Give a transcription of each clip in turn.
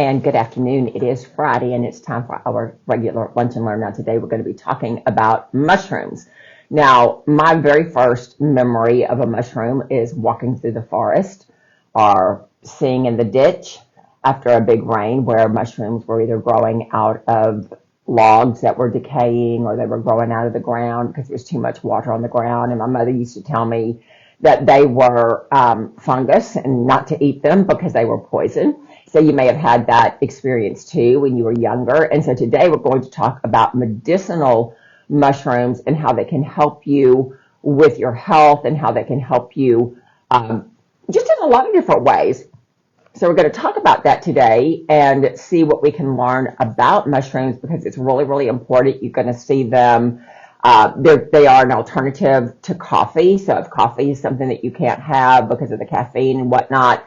and good afternoon. It is Friday and it's time for our regular Lunch and Learn. Now today we're going to be talking about mushrooms. Now, my very first memory of a mushroom is walking through the forest or seeing in the ditch after a big rain where mushrooms were either growing out of logs that were decaying or they were growing out of the ground because there was too much water on the ground. And my mother used to tell me that they were fungus and not to eat them because they were poison. So you may have had that experience too when you were younger. And so today we're going to talk about medicinal mushrooms and how they can help you with your health and how they can help you just in a lot of different ways. So we're going to talk about that today and see what we can learn about mushrooms because it's really, really important. You're going to see them. They are an alternative to coffee. So if coffee is something that you can't have because of the caffeine and whatnot,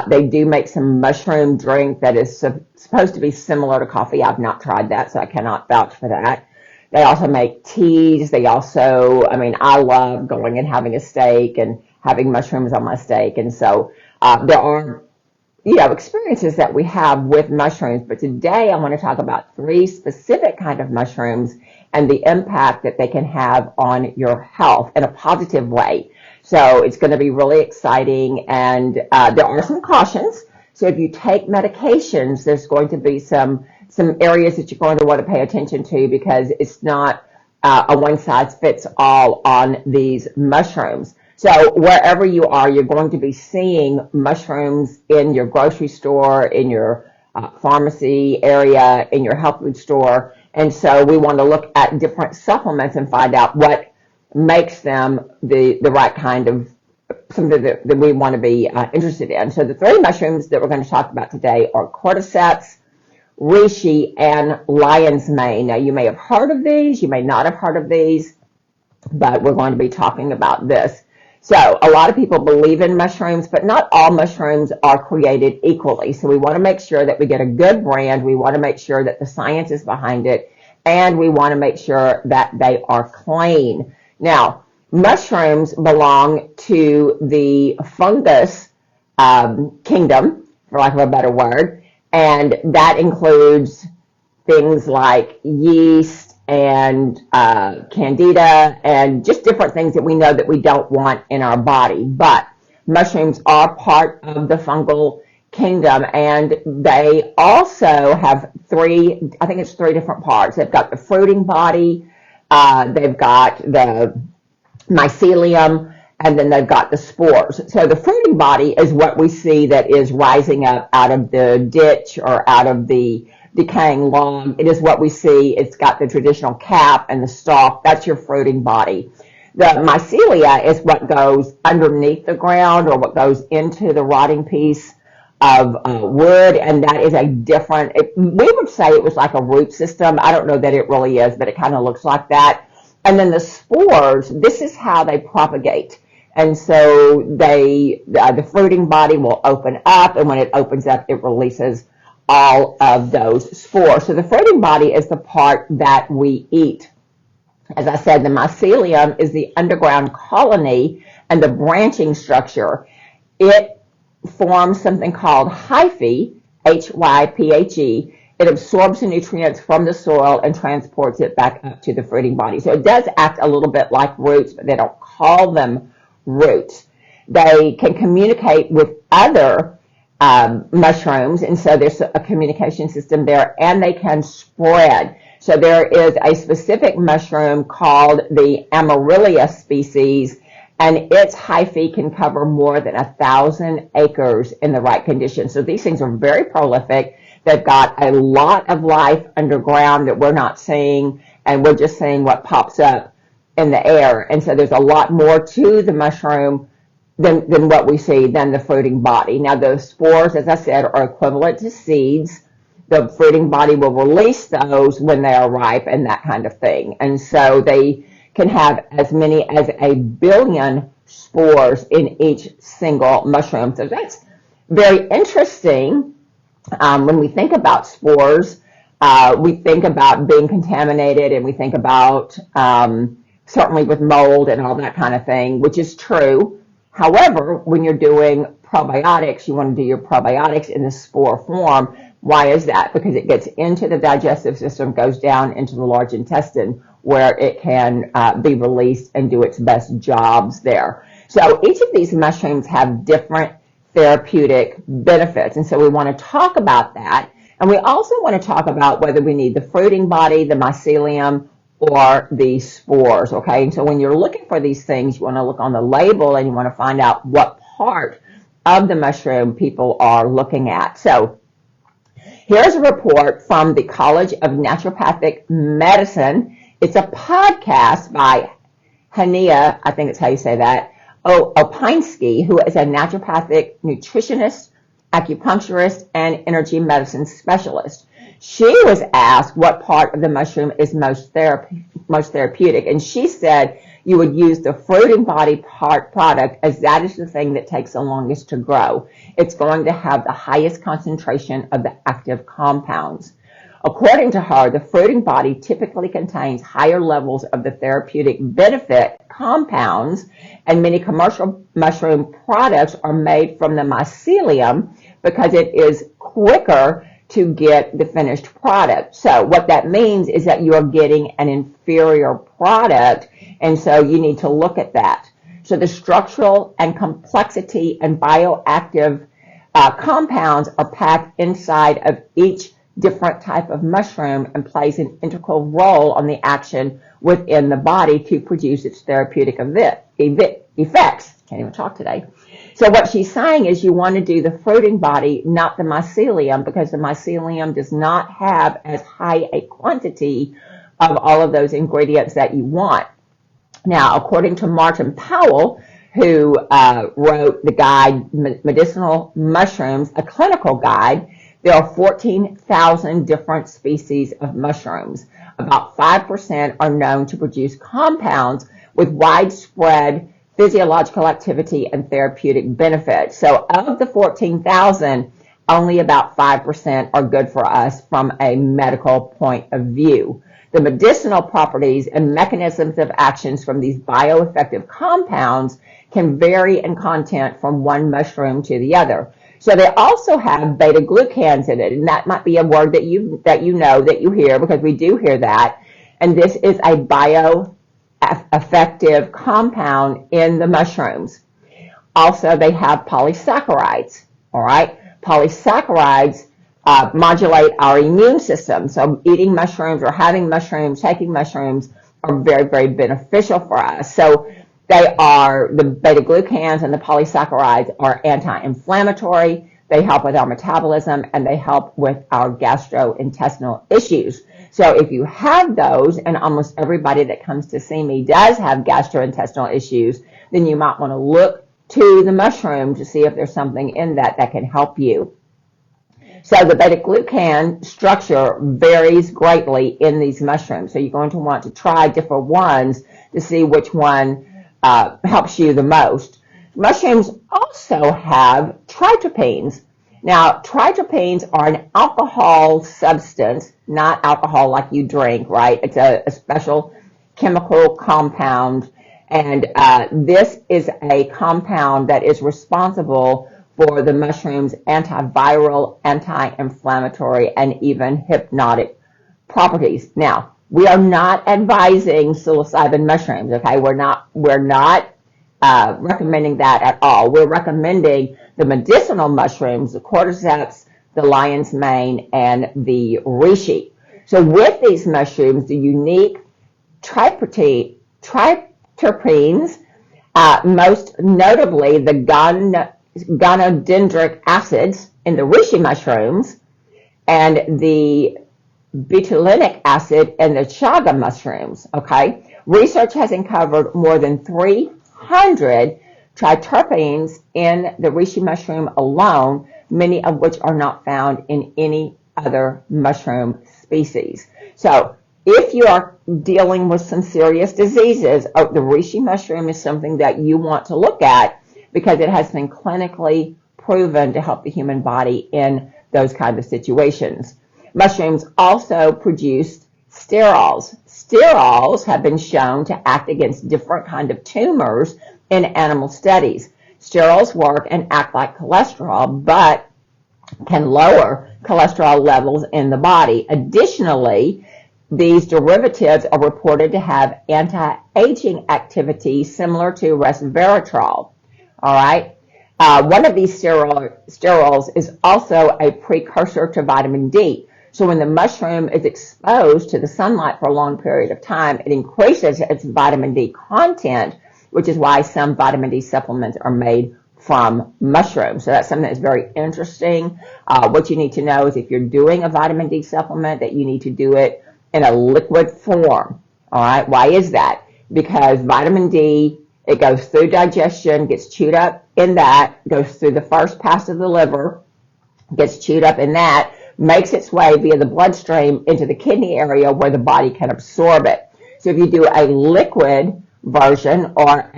they do make some mushroom drink that is supposed to be similar to coffee. I've not tried that, so I cannot vouch for that. They also make teas. They also, I love going and having a steak and having mushrooms on my steak. And so there are, experiences that we have with mushrooms. But today I want to talk about 3 specific kind of mushrooms and the impact that they can have on your health in a positive way. So it's going to be really exciting, and there are some cautions. So if you take medications, there's going to be some areas that you're going to want to pay attention to because it's not a one-size-fits-all on these mushrooms. So wherever you are, you're going to be seeing mushrooms in your grocery store, in your pharmacy area, in your health food store. And so we want to look at different supplements and find out what makes them the right kind of something that we want to be interested in. So the 3 mushrooms that we're going to talk about today are cordyceps, reishi, and lion's mane. Now you may have heard of these, you may not have heard of these, but we're going to be talking about this. So a lot of people believe in mushrooms, but not all mushrooms are created equally. So we want to make sure that we get a good brand. We want to make sure that the science is behind it, and we want to make sure that they are clean. Now, mushrooms belong to the fungus kingdom, for lack of a better word, and that includes things like yeast and candida and just different things that we know that we don't want in our body. But mushrooms are part of the fungal kingdom, and they also have 3 different parts. They've got the fruiting body, they've got the mycelium, and then they've got the spores. So the fruiting body is what we see that is rising up out of the ditch or out of the decaying log. It is what we see. It's got the traditional cap and the stalk. That's your fruiting body. The mycelia is what goes underneath the ground or what goes into the rotting piece of wood, and that is a different, we would say it was like a root system. I don't know that it really is, but it kind of looks like that. And then the spores, this is how they propagate. And so the fruiting body will open up, and when it opens up, it releases all of those spores. So the fruiting body is the part that we eat. As I said, the mycelium is the underground colony and the branching structure. It forms something called hyphae, Hyphe. It absorbs the nutrients from the soil and transports it back up to the fruiting body. So it does act a little bit like roots, but they don't call them roots. They can communicate with other mushrooms, and so there's a communication system there, and they can spread. So there is a specific mushroom called the Amaryllia species, and its hyphae can cover more than 1,000 acres in the right conditions. So these things are very prolific. They've got a lot of life underground that we're not seeing, and we're just seeing what pops up in the air. And so there's a lot more to the mushroom than what we see, than the fruiting body. Now, those spores, as I said, are equivalent to seeds. The fruiting body will release those when they are ripe and that kind of thing. And so they can have as many as 1 billion spores in each single mushroom. So that's very interesting. When we think about spores, we think about being contaminated, and we think about certainly with mold and all that kind of thing, which is true. However, when you're doing probiotics, you want to do your probiotics in the spore form, Why is that? Because it gets into the digestive system, goes down into the large intestine, where it can be released and do its best jobs there. So each of these mushrooms have different therapeutic benefits, and so we want to talk about that. And we also want to talk about whether we need the fruiting body, the mycelium, or the spores, okay? And so when you're looking for these things, you want to look on the label and you want to find out what part of the mushroom people are looking at. So here's a report from the College of Naturopathic Medicine. It's a podcast by Hania, I think it's how you say that, Opinski, who is a naturopathic nutritionist, acupuncturist, and energy medicine specialist. She was asked what part of the mushroom is most therapeutic, and she said you would use the fruiting body product, as that is the thing that takes the longest to grow. It's going to have the highest concentration of the active compounds. According to her, the fruiting body typically contains higher levels of the therapeutic benefit compounds, and many commercial mushroom products are made from the mycelium because it is quicker to get the finished product. So what that means is that you are getting an inferior product, and so you need to look at that. So the structural and complexity and bioactive compounds are packed inside of each different type of mushroom and plays an integral role on the action within the body to produce its therapeutic effects. Can't even talk today. So what she's saying is you want to do the fruiting body, not the mycelium, because the mycelium does not have as high a quantity of all of those ingredients that you want. Now, according to Martin Powell, who wrote the guide Medicinal Mushrooms, a clinical guide, there are 14,000 different species of mushrooms. About 5% are known to produce compounds with widespread physiological activity and therapeutic benefits. So of the 14,000, only about 5% are good for us from a medical point of view. The medicinal properties and mechanisms of actions from these bioeffective compounds can vary in content from one mushroom to the other. So they also have beta-glucans in it, and that might be a word that you know, that you hear, because we do hear that. And this is a bioeffective compound in the mushrooms. Also, they have polysaccharides, all right? Polysaccharides modulate our immune system. So eating mushrooms or having mushrooms, taking mushrooms are very, very beneficial for us. So they are, the beta-glucans and the polysaccharides are anti-inflammatory. They help with our metabolism, and they help with our gastrointestinal issues. So if you have those, and almost everybody that comes to see me does have gastrointestinal issues, then you might want to look to the mushroom to see if there's something in that that can help you. So the beta-glucan structure varies greatly in these mushrooms. So you're going to want to try different ones to see which one helps you the most. Mushrooms also have triterpenes. Now, triterpenes are an alcohol substance, not alcohol like you drink, right? It's a special chemical compound, and this is a compound that is responsible for the mushroom's antiviral, anti-inflammatory, and even hypnotic properties. Now, we are not advising psilocybin mushrooms, okay? We're not recommending that at all. We're recommending the medicinal mushrooms, the cordyceps, the lion's mane, and the reishi. So with these mushrooms, the unique triterpenes, most notably the gonadendric acids in the reishi mushrooms, and the betulinic acid in the chaga mushrooms, okay? Research has uncovered more than 300 triterpenes in the reishi mushroom alone, many of which are not found in any other mushroom species. So if you are dealing with some serious diseases, the reishi mushroom is something that you want to look at because it has been clinically proven to help the human body in those kinds of situations. Mushrooms also produce sterols. Sterols have been shown to act against different kinds of tumors in animal studies. Sterols work and act like cholesterol, but can lower cholesterol levels in the body. Additionally, these derivatives are reported to have anti-aging activity similar to resveratrol. All right. One of these sterols is also a precursor to vitamin D. So when the mushroom is exposed to the sunlight for a long period of time, it increases its vitamin D content, which is why some vitamin D supplements are made from mushrooms. So that's something that's very interesting. What you need to know is if you're doing a vitamin D supplement, that you need to do it in a liquid form. All right. Why is that? Because vitamin D, it goes through digestion, gets chewed up in that, goes through the first pass of the liver, gets chewed up in that, makes its way via the bloodstream into the kidney area where the body can absorb it. So if you do a liquid version or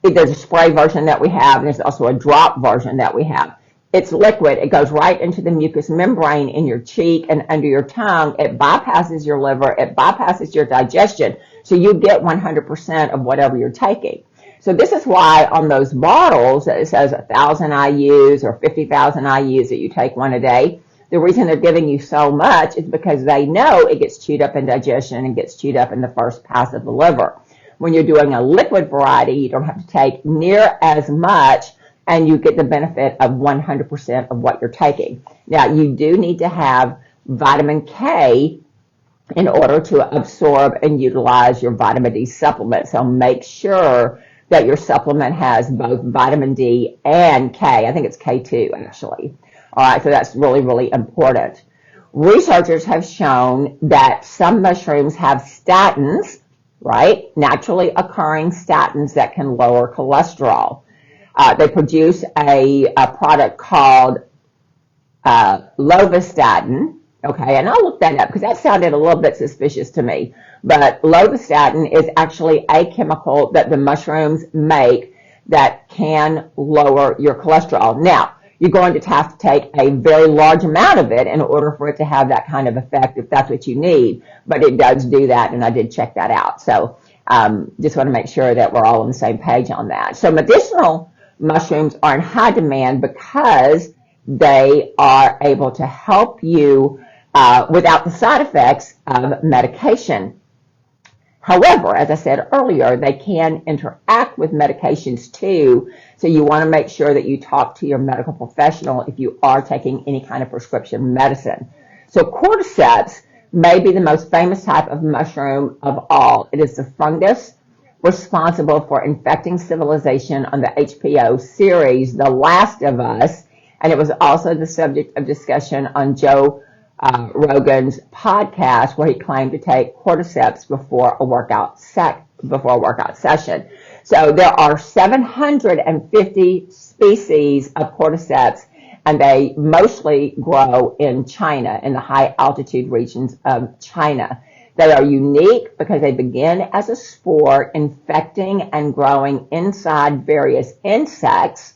there's a spray version that we have, and there's also a drop version that we have. It's liquid. It goes right into the mucous membrane in your cheek and under your tongue. It bypasses your liver. It bypasses your digestion. So you get 100% of whatever you're taking. So this is why on those bottles it says 1,000 IUs or 50,000 IUs that you take one a day. The reason they're giving you so much is because they know it gets chewed up in digestion and gets chewed up in the first pass of the liver. When you're doing a liquid variety, you don't have to take near as much, and you get the benefit of 100% of what you're taking. Now, you do need to have vitamin K in order to absorb and utilize your vitamin D supplement. So make sure that your supplement has both vitamin D and K. I think it's K2, actually. All right, so that's really, really important. Researchers have shown that some mushrooms have statins, right? Naturally occurring statins that can lower cholesterol. They produce a product called lovastatin, okay, and I'll look that up because that sounded a little bit suspicious to me. But lovastatin is actually a chemical that the mushrooms make that can lower your cholesterol. Now, you're going to have to take a very large amount of it in order for it to have that kind of effect if that's what you need, but it does do that, and I did check that out. So just want to make sure that we're all on the same page on that. So medicinal mushrooms are in high demand because they are able to help you without the side effects of medication. However, as I said earlier, they can interact with medications too, so you want to make sure that you talk to your medical professional if you are taking any kind of prescription medicine. So cordyceps may be the most famous type of mushroom of all. It is the fungus responsible for infecting civilization on the HBO series, The Last of Us, and it was also the subject of discussion on Joe Rogan's podcast, where he claimed to take cordyceps before a workout session. So there are 750 species of cordyceps, and they mostly grow in China, in the high altitude regions of China. They are unique because they begin as a spore, infecting and growing inside various insects,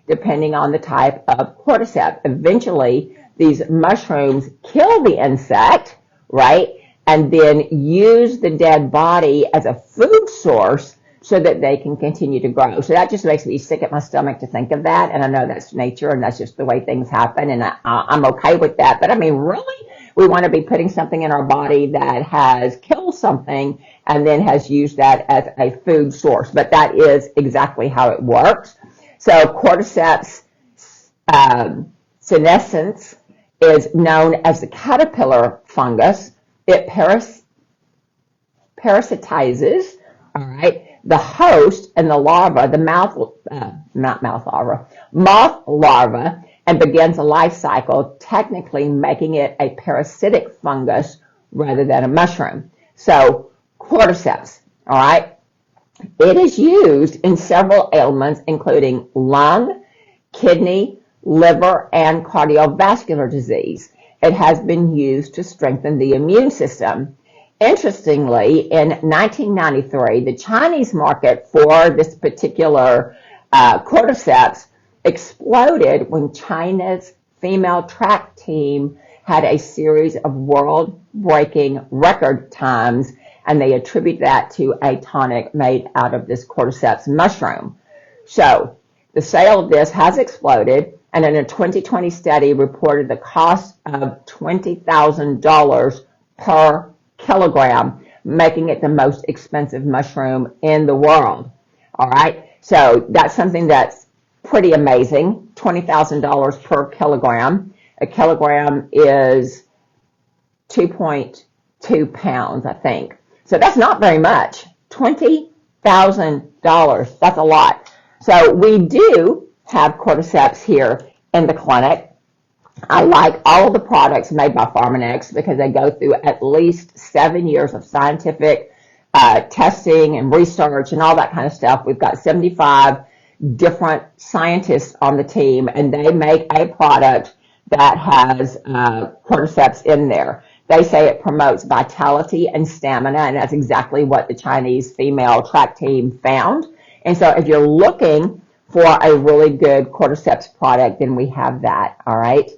depending on the type of cordyceps. Eventually, these mushrooms kill the insect, right, and then use the dead body as a food source so that they can continue to grow. So that just makes me sick at my stomach to think of that, and I know that's nature, and that's just the way things happen, and I'm okay with that. But I mean, really? We want to be putting something in our body that has killed something and then has used that as a food source. But that is exactly how it works. So cordyceps senescens is known as the caterpillar fungus. It parasitizes, all right, the host and the larva, the moth larva, and begins a life cycle, technically making it a parasitic fungus rather than a mushroom. So cordyceps, all right, it is used in several ailments, including lung, kidney, liver, and cardiovascular disease. It has been used to strengthen the immune system. Interestingly, in 1993, the Chinese market for this particular cordyceps exploded when China's female track team had a series of world-breaking record times, and they attribute that to a tonic made out of this cordyceps mushroom. So the sale of this has exploded, and in a 2020 study reported the cost of $20,000 per kilogram, making it the most expensive mushroom in the world. All right, so that's something that's pretty amazing. $20,000 per kilogram. A kilogram is 2.2 pounds, I think. So that's not very much. $20,000. That's a lot. So we do have cordyceps here in the clinic. I like all of the products made by Pharmanex because they go through at least 7 years of scientific testing and research and all that kind of stuff. We've got 75 different scientists on the team, and they make a product that has cordyceps in there. They say it promotes vitality and stamina, and that's exactly what the Chinese female track team found. And so if you're looking for a really good cordyceps product, then we have that, all right?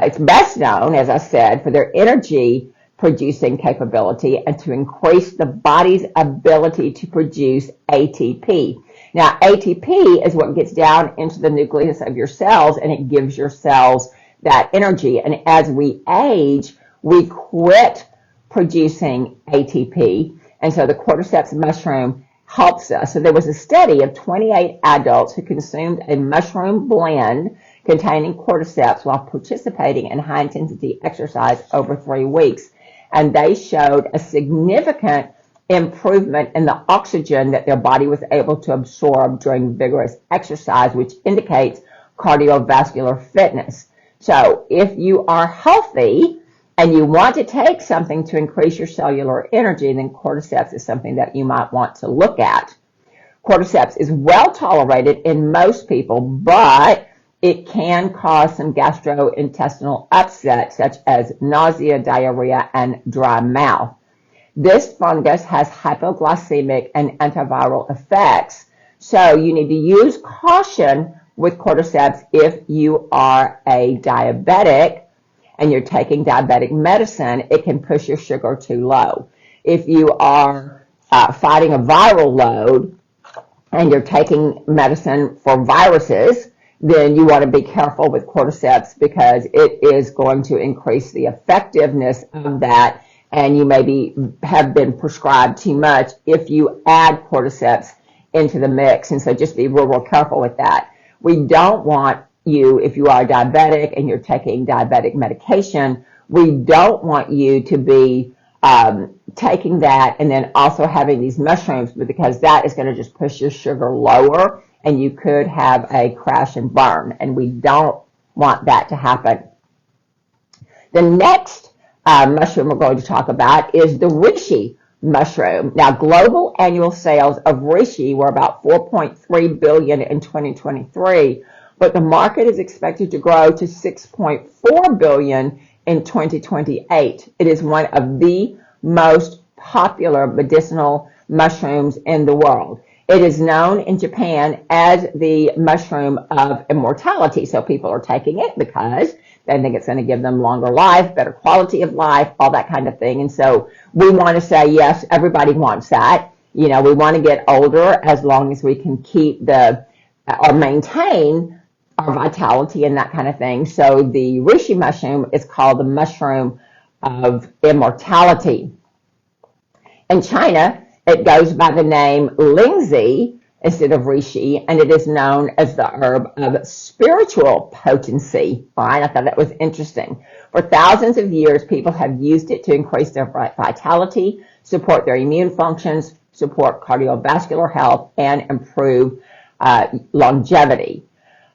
It's best known, as I said, for their energy producing capability and to increase the body's ability to produce ATP. Now, ATP is what gets down into the nucleus of your cells, and it gives your cells that energy. And as we age, we quit producing ATP, and so the cordyceps mushroom helps us. So there was a study of 28 adults who consumed a mushroom blend containing cordyceps while participating in high-intensity exercise over 3 weeks. And they showed a significant improvement in the oxygen that their body was able to absorb during vigorous exercise, which indicates cardiovascular fitness. So if you are healthy and you want to take something to increase your cellular energy, then cordyceps is something that you might want to look at. Cordyceps is well tolerated in most people, but it can cause some gastrointestinal upset, such as nausea, diarrhea, and dry mouth. This fungus has hypoglycemic and antiviral effects, so you need to use caution with cordyceps if you are a diabetic and you're taking diabetic medicine. It can push your sugar too low. If you are fighting a viral load and you're taking medicine for viruses, then you want to be careful with cordyceps because it is going to increase the effectiveness of that, and you maybe have been prescribed too much if you add cordyceps into the mix. And so just be real careful with that. We don't want you, if you are diabetic and you're taking diabetic medication, we don't want you to be taking that and then also having these mushrooms, because that is going to just push your sugar lower and you could have a crash and burn, and we don't want that to happen. The next mushroom we're going to talk about is the reishi mushroom. Now, global annual sales of reishi were about $4.3 billion in 2023, but the market is expected to grow to $6.4 billion in 2028. It is one of the most popular medicinal mushrooms in the world. It is known in Japan as the mushroom of immortality. So people are taking it because they think it's going to give them longer life, better quality of life, all that kind of thing. And so we want to say, yes, everybody wants that. You know, we want to get older as long as we can keep or maintain our vitality and that kind of thing. So the reishi mushroom is called the mushroom of immortality. In China, it goes by the name Lingzi instead of reishi, and it is known as the herb of spiritual potency. Fine, I thought that was interesting. For thousands of years, people have used it to increase their vitality, support their immune functions, support cardiovascular health, and improve longevity.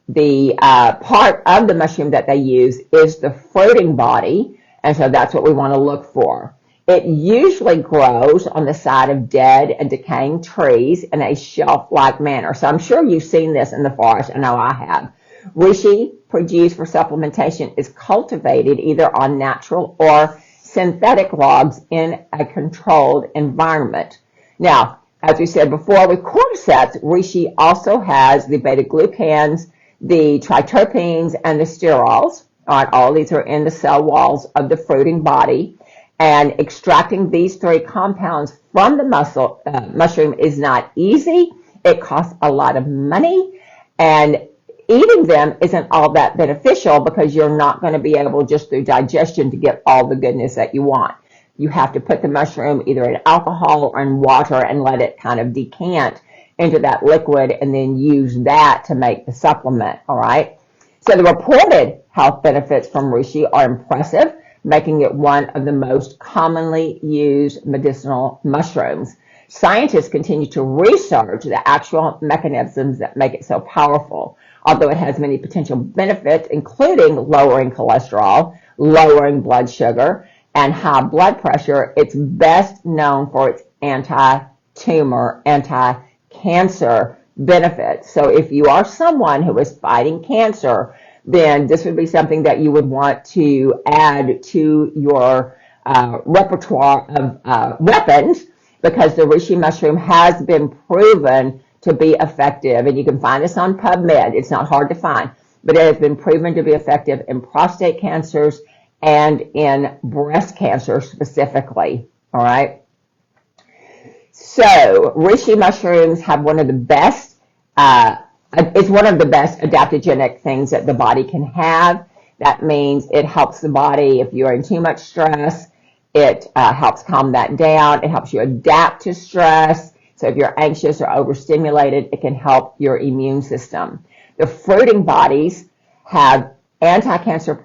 The part of the mushroom that they use is the fruiting body, and so that's what we want to look for. It usually grows on the side of dead and decaying trees in a shelf-like manner. So I'm sure you've seen this in the forest. I know I have. Reishi, produced for supplementation, is cultivated either on natural or synthetic logs in a controlled environment. Now, as we said before, with cordyceps, reishi also has the beta-glucans, the triterpenes, and the sterols. All these are in the cell walls of the fruiting body. And extracting these 3 compounds from the mushroom is not easy. It costs a lot of money. And eating them isn't all that beneficial because you're not going to be able just through digestion to get all the goodness that you want. You have to put the mushroom either in alcohol or in water and let it kind of decant into that liquid and then use that to make the supplement, all right? So the reported health benefits from reishi are impressive, making it one of the most commonly used medicinal mushrooms. Scientists continue to research the actual mechanisms that make it so powerful. Although it has many potential benefits, including lowering cholesterol, lowering blood sugar, and high blood pressure, it's best known for its anti-tumor, anti-cancer benefits. So if you are someone who is fighting cancer, then this would be something that you would want to add to your repertoire of weapons, because the reishi mushroom has been proven to be effective. And you can find this on PubMed. It's not hard to find, but it has been proven to be effective in prostate cancers and in breast cancer specifically, all right? So reishi mushrooms have one of the best, it's one of the best adaptogenic things that the body can have. That means it helps the body if you're in too much stress. It helps calm that down. It helps you adapt to stress. So if you're anxious or overstimulated, it can help your immune system. The fruiting bodies have anti-cancer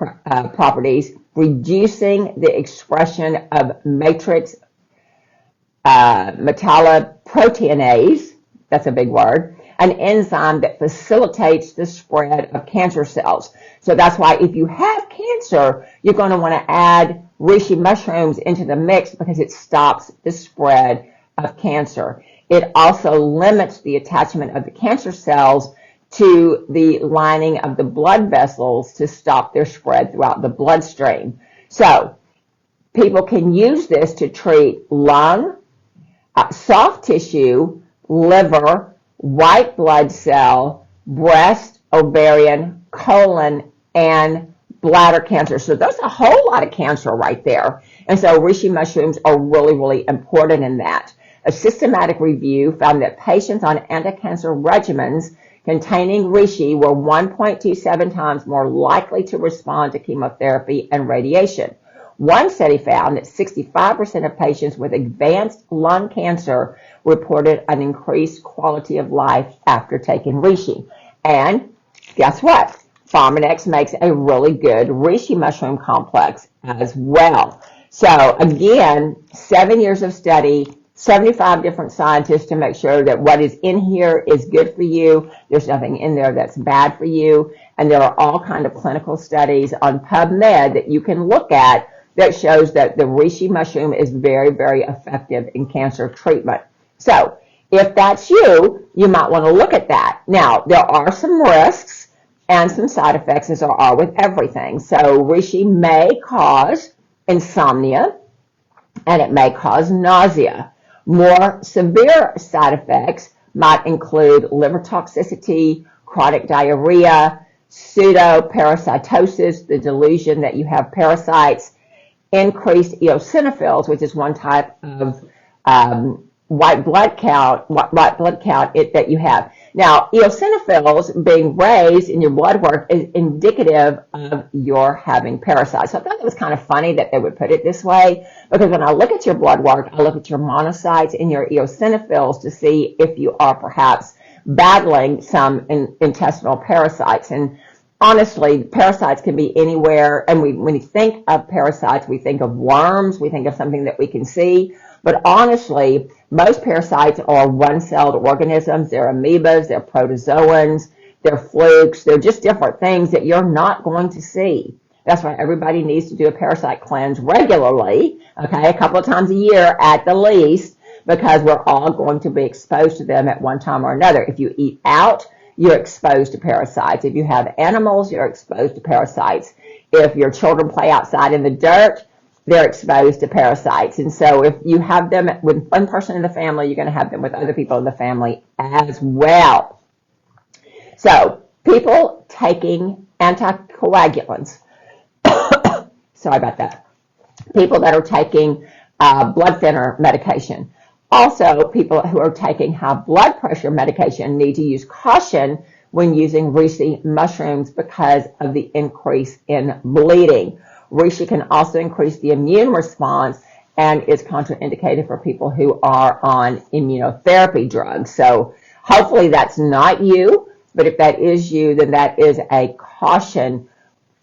properties, reducing the expression of matrix metalloproteinase, that's a big word, an enzyme that facilitates the spread of cancer cells. So that's why if you have cancer, you're going to want to add reishi mushrooms into the mix because it stops the spread of cancer. It also limits the attachment of the cancer cells to the lining of the blood vessels to stop their spread throughout the bloodstream. So people can use this to treat lung, soft tissue, liver, white blood cell, breast, ovarian, colon, and bladder cancer. So there's a whole lot of cancer right there. And so reishi mushrooms are really, really important in that. A systematic review found that patients on anti-cancer regimens containing reishi were 1.27 times more likely to respond to chemotherapy and radiation. One study found that 65% of patients with advanced lung cancer reported an increased quality of life after taking reishi. And guess what? Pharmanex makes a really good reishi mushroom complex as well. So again, 7 years of study, 75 different scientists to make sure that what is in here is good for you. There's nothing in there that's bad for you. And there are all kinds of clinical studies on PubMed that you can look at that shows that the reishi mushroom is very, very effective in cancer treatment. So if that's you, you might want to look at that. Now, there are some risks and some side effects, as there are with everything. So reishi may cause insomnia, and it may cause nausea. More severe side effects might include liver toxicity, chronic diarrhea, pseudoparasitosis, the delusion that you have parasites, increased eosinophils, which is one type of white blood count that you have. Now, eosinophils being raised in your blood work is indicative of your having parasites. So I thought it was kind of funny that they would put it this way, because when I look at your blood work, I look at your monocytes and your eosinophils to see if you are perhaps battling some intestinal parasites. And honestly, parasites can be anywhere. And when we think of parasites, we think of worms, we think of something that we can see. But honestly, most parasites are one-celled organisms. They're amoebas, they're protozoans, they're flukes. They're just different things that you're not going to see. That's why everybody needs to do a parasite cleanse regularly, okay, a couple of times a year at the least, because we're all going to be exposed to them at one time or another. If you eat out, you're exposed to parasites. If you have animals, you're exposed to parasites. If your children play outside in the dirt, they're exposed to parasites. And so if you have them with one person in the family, you're going to have them with other people in the family as well. So people taking anticoagulants, sorry about that, people that are taking blood thinner medication. Also, people who are taking high blood pressure medication need to use caution when using reishi mushrooms because of the increase in bleeding. Reishi can also increase the immune response and is contraindicated for people who are on immunotherapy drugs. So hopefully that's not you, but if that is you, then that is a caution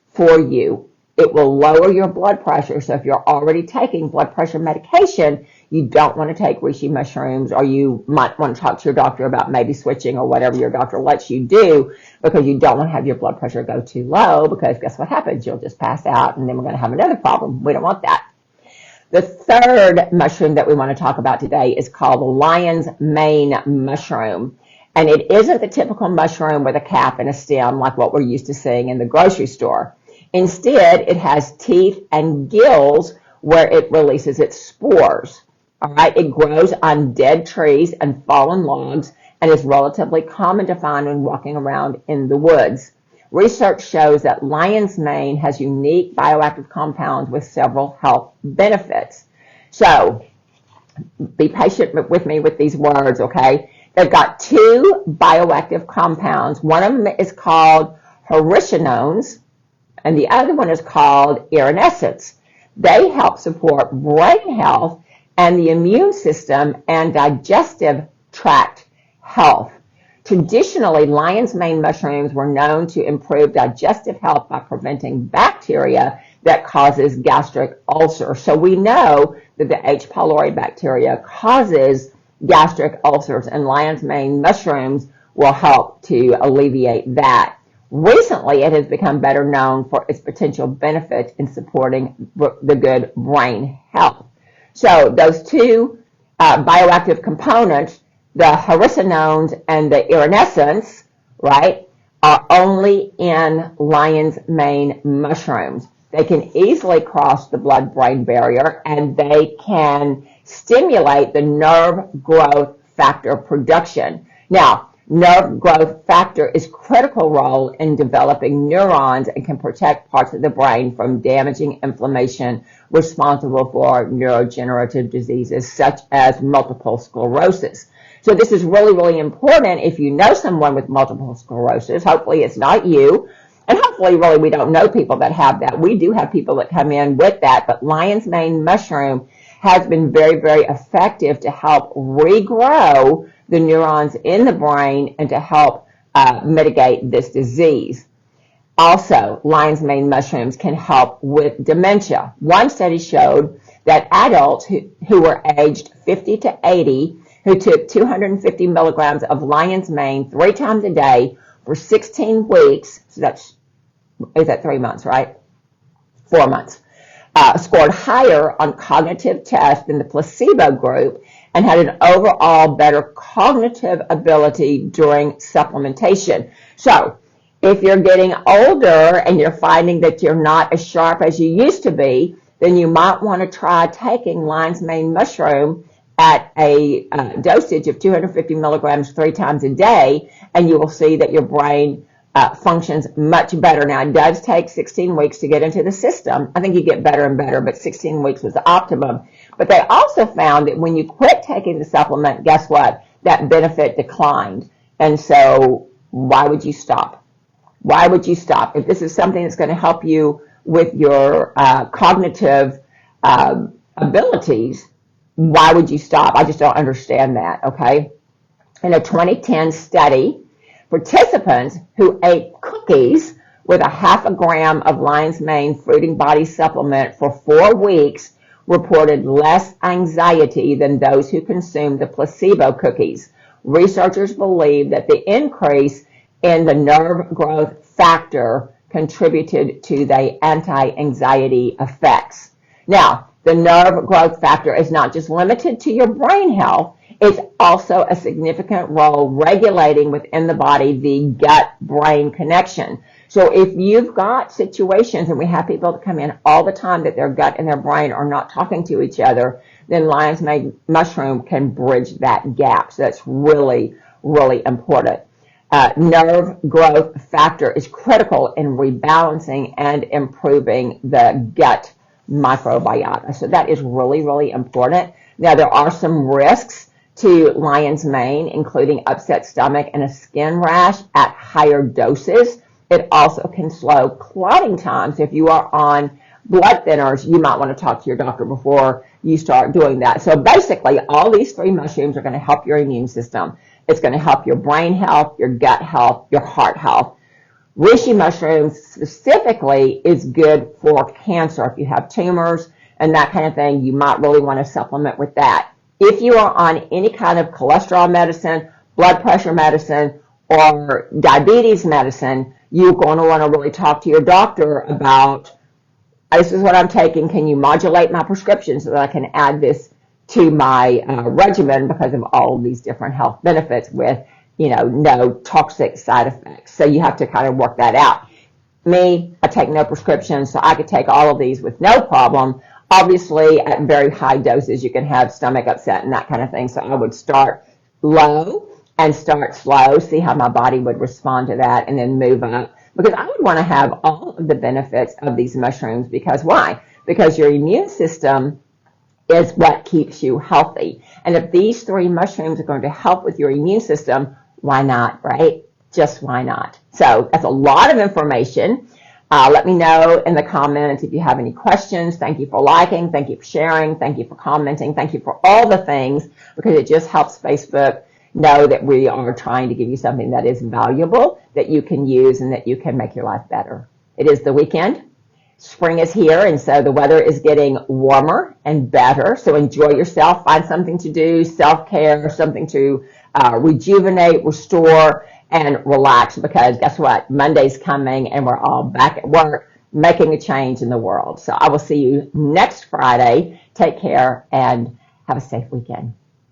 for you. It will lower your blood pressure. So if you're already taking blood pressure medication, you don't want to take reishi mushrooms, or you might want to talk to your doctor about maybe switching or whatever your doctor lets you do, because you don't want to have your blood pressure go too low, because guess what happens? You'll just pass out, and then we're going to have another problem. We don't want that. The third mushroom that we want to talk about today is called the lion's mane mushroom. And it isn't the typical mushroom with a cap and a stem like what we're used to seeing in the grocery store. Instead, it has teeth and gills where it releases its spores. All right, it grows on dead trees and fallen logs and is relatively common to find when walking around in the woods. Research shows that lion's mane has unique bioactive compounds with several health benefits. So be patient with me with these words, okay? They've got two bioactive compounds. One of them is called hericenones, and the other one is called iranescence. They help support brain health and the immune system and digestive tract health. Traditionally, lion's mane mushrooms were known to improve digestive health by preventing bacteria that causes gastric ulcer. So we know that the H. pylori bacteria causes gastric ulcers, and lion's mane mushrooms will help to alleviate that. Recently, it has become better known for its potential benefits in supporting the good brain health. So those two bioactive components, the hericenones and the iranescence, right, are only in lion's mane mushrooms. They can easily cross the blood-brain barrier, and they can stimulate the nerve growth factor production. Now, nerve growth factor is a critical role in developing neurons and can protect parts of the brain from damaging inflammation responsible for neurodegenerative diseases such as multiple sclerosis. So this is really, really important if you know someone with multiple sclerosis. Hopefully it's not you. And hopefully, really, we don't know people that have that. We do have people that come in with that. But lion's mane mushroom has been very, very effective to help regrow the neurons in the brain and to help mitigate this disease. Also, lion's mane mushrooms can help with dementia. One study showed that adults who were aged 50 to 80 who took 250 milligrams of lion's mane 3 times a day for 16 weeks, so is that 3 months, right? 4 months, scored higher on cognitive tests than the placebo group and had an overall better cognitive ability during supplementation. So if you're getting older and you're finding that you're not as sharp as you used to be, then you might want to try taking lion's mane mushroom at a dosage of 250 milligrams 3 times a day, and you will see that your brain functions much better. Now, it does take 16 weeks to get into the system. I think you get better and better, but 16 weeks was the optimum. But they also found that when you quit taking the supplement, guess what? That benefit declined. And so why would you stop? Why would you stop? If this is something that's going to help you with your cognitive abilities, why would you stop? I just don't understand that, okay? In a 2010 study, participants who ate cookies with a 0.5 gram of lion's mane fruiting body supplement for 4 weeks reported less anxiety than those who consumed the placebo cookies. Researchers believe that the increase in the nerve growth factor contributed to the anti-anxiety effects. Now, the nerve growth factor is not just limited to your brain health, it's also a significant role regulating within the body the gut-brain connection. So if you've got situations, and we have people that come in all the time that their gut and their brain are not talking to each other, then lion's mane mushroom can bridge that gap. So that's really, really important. Nerve growth factor is critical in rebalancing and improving the gut microbiota. So that is really, really important. Now, there are some risks to lion's mane, including upset stomach and a skin rash at higher doses. It also can slow clotting times. If you are on blood thinners, you might want to talk to your doctor before you start doing that. So basically, all these 3 mushrooms are going to help your immune system. It's going to help your brain health, your gut health, your heart health. Reishi mushrooms specifically is good for cancer. If you have tumors and that kind of thing, you might really want to supplement with that. If you are on any kind of cholesterol medicine, blood pressure medicine, or diabetes medicine, you're going to want to really talk to your doctor about, this is what I'm taking, can you modulate my prescription so that I can add this to my regimen because of all of these different health benefits with, no toxic side effects. So you have to kind of work that out. Me, I take no prescription, so I could take all of these with no problem. Obviously, at very high doses, you can have stomach upset and that kind of thing. So I would start low and start slow, see how my body would respond to that, and then move up. Because I would want to have all of the benefits of these mushrooms. Because why? Because your immune system is what keeps you healthy. And if these 3 mushrooms are going to help with your immune system, why not, right? Just why not? So that's a lot of information. Let me know in the comments if you have any questions. Thank you for liking. Thank you for sharing. Thank you for commenting. Thank you for all the things, because it just helps Facebook know that we are trying to give you something that is valuable, that you can use, and that you can make your life better. It is the weekend. Spring is here, and so the weather is getting warmer and better. So enjoy yourself. Find something to do, self-care, something to rejuvenate, restore, and relax, because guess what? Monday's coming, and we're all back at work making a change in the world. So I will see you next Friday. Take care and have a safe weekend.